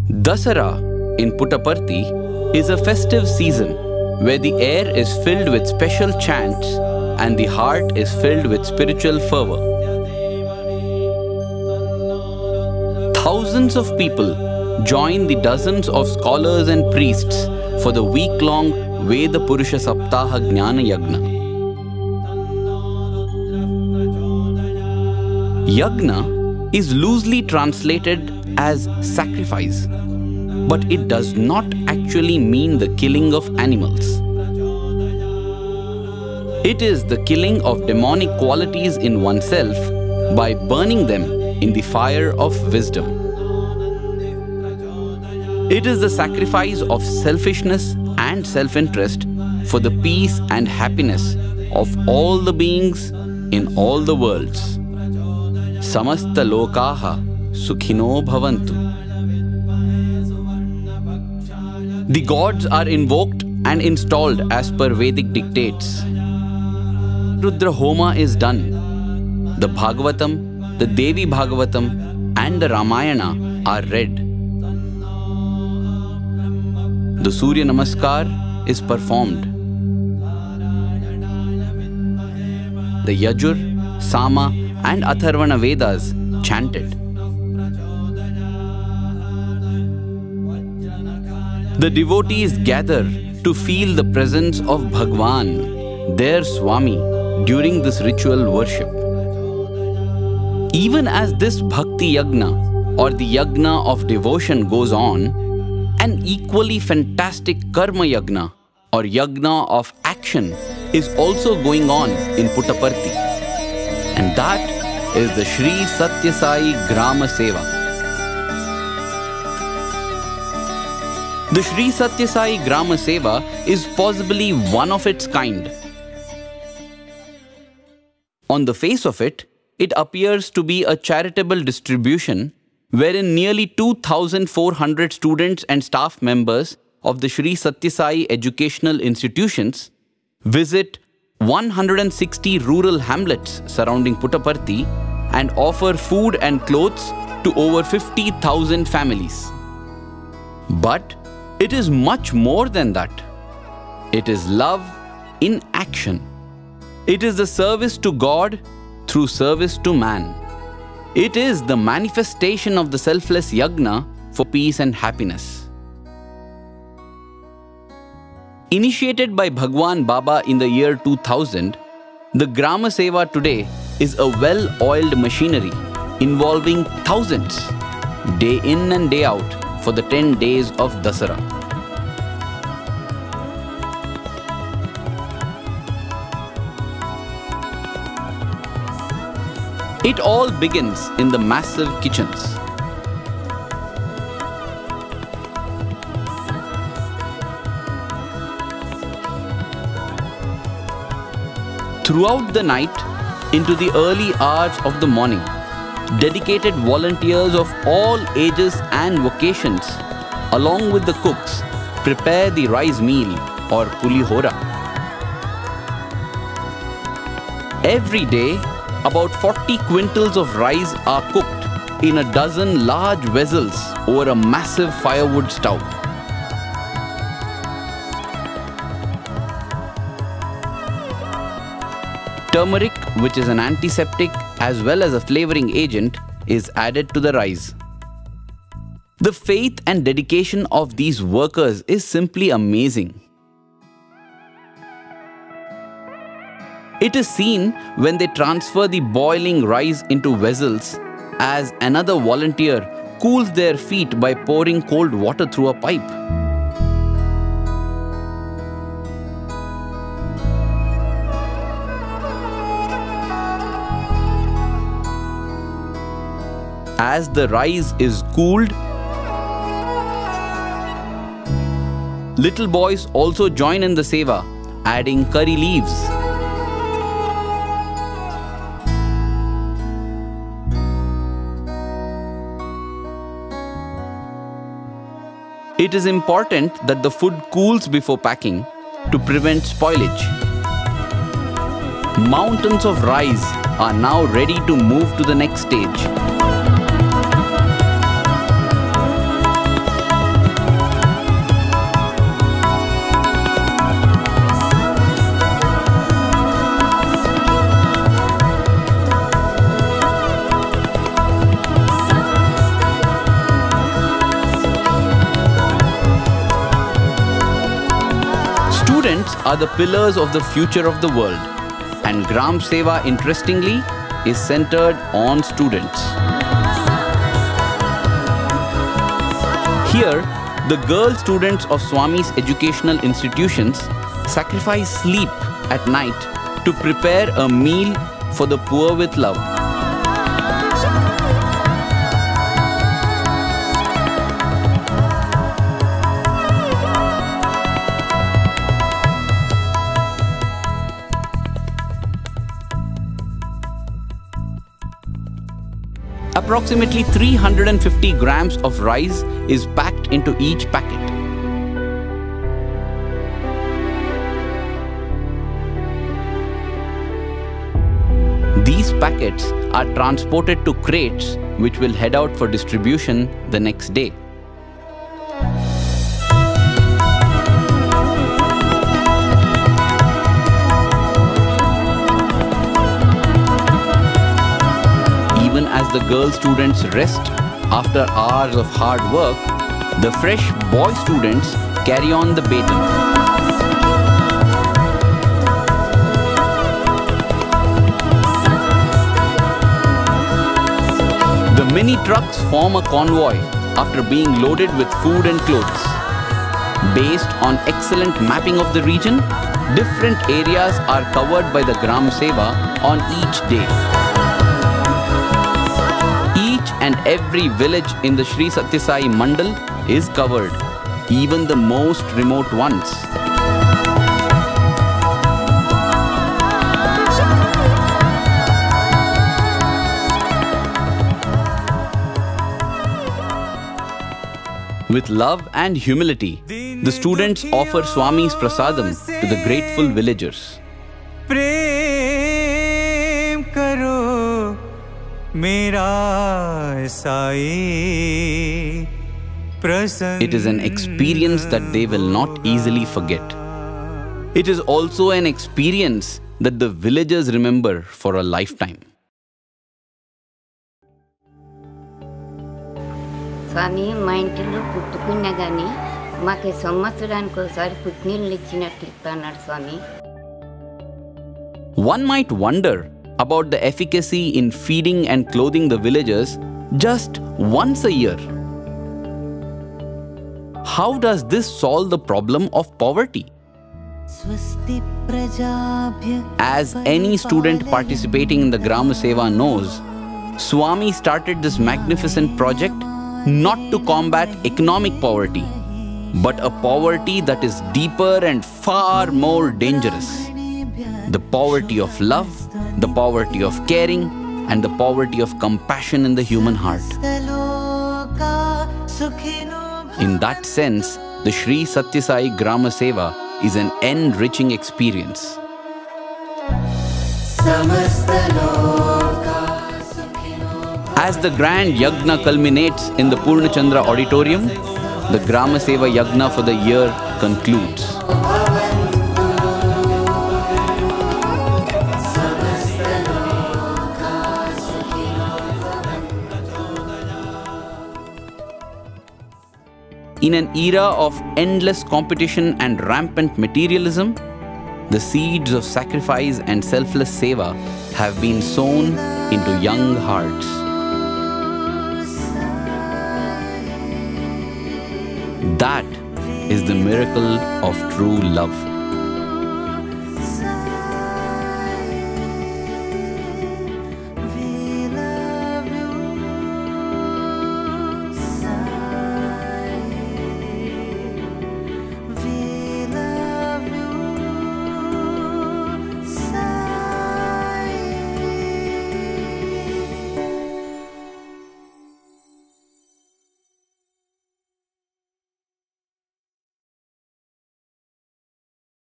Dasara in Puttaparthi is a festive season where the air is filled with special chants and the heart is filled with spiritual fervor. Thousands of people join the dozens of scholars and priests for the week-long Veda Purusha Saptaha Jnana Yagna. Yagna is loosely translated as sacrifice, but it does not actually mean the killing of animals. It is the killing of demonic qualities in oneself by burning them in the fire of wisdom. It is the sacrifice of selfishness and self-interest for the peace and happiness of all the beings in all the worlds. Samasta lokaha sukhino bhavantu. The gods are invoked and installed as per Vedic dictates. Rudra Homa is done. The Bhagavatam, the Devi Bhagavatam and the Ramayana are read. The Surya Namaskar is performed. The Yajur, Sama and Atharvana Vedas chanted. The devotees gather to feel the presence of Bhagwan, their Swami, during this ritual worship. Even as this Bhakti Yagna or the Yagna of devotion goes on, an equally fantastic Karma Yagna or Yagna of action is also going on in Puttaparthi. And that is the Sri Satya Sai Grama Seva. The Sri Satya Sai Grama Seva is possibly one of its kind. On the face of it, it appears to be a charitable distribution wherein nearly 2,400 students and staff members of the Sri Satya Sai educational institutions visit 160 rural hamlets surrounding Puttaparthi and offer food and clothes to over 50,000 families. But it is much more than that. It is love in action. It is the service to God through service to man. It is the manifestation of the selfless yagna for peace and happiness. Initiated by Bhagwan Baba in the year 2000, the Grama Seva today is a well-oiled machinery involving thousands, day in and day out, for the 10 days of Dasara. It all begins in the massive kitchens. Throughout the night, into the early hours of the morning, dedicated volunteers of all ages and vocations, along with the cooks, prepare the rice meal or pulihora. Every day, about 40 quintals of rice are cooked in a dozen large vessels over a massive firewood stove. Turmeric, which is an antiseptic as well as a flavoring agent, is added to the rice. The faith and dedication of these workers is simply amazing. It is seen when they transfer the boiling rice into vessels as another volunteer cools their feet by pouring cold water through a pipe. As the rice is cooled, little boys also join in the seva, adding curry leaves. It is important that the food cools before packing to prevent spoilage. Mountains of rice are now ready to move to the next stage. students are the pillars of the future of the world, and Gram Seva, interestingly, is centered on students. Here, the girl students of Swami's educational institutions sacrifice sleep at night to prepare a meal for the poor with love. Approximately 350 grams of rice is packed into each packet. These packets are transported to crates which will head out for distribution the next day. Even as the girl students rest after hours of hard work, the fresh boy students carry on the baton. The mini trucks form a convoy after being loaded with food and clothes. Based on excellent mapping of the region, different areas are covered by the Gram Seva on each day. Each and every village in the Sri Sathya Sai Mandal is covered, even the most remote ones. With love and humility, the students offer Swami's prasadam to the grateful villagers. प्रेम करो मेरा साईं प्रसन्न. It is an experience that they will not easily forget. It is also an experience that the villagers remember for a lifetime. స్వామి మా ఇంటిలో పుట్టుకున్నా కానీ మాకు సంవత్సరానికి ఒకసారి పుట్టినీళ్ళు ఇచ్చినట్టు ఇస్తున్నాడు స్వామి. One might wonder about the efficacy in feeding and clothing the villagers just once a year. How does this solve the problem of poverty? As any student participating in the Gram Seva knows, Swami started this magnificent project not to combat economic poverty, but a poverty that is deeper and far more dangerous. The poverty of love, the poverty of caring, and the poverty of compassion in the human heart. In that sense, the Sri Sathya Sai Grama Seva is an enriching experience. As the grand yagna culminates in the Purnachandra auditorium, the Grama Seva Yagna for the year concludes. In an era of endless competition and rampant materialism, the seeds of sacrifice and selfless seva have been sown into young hearts. That is the miracle of true love.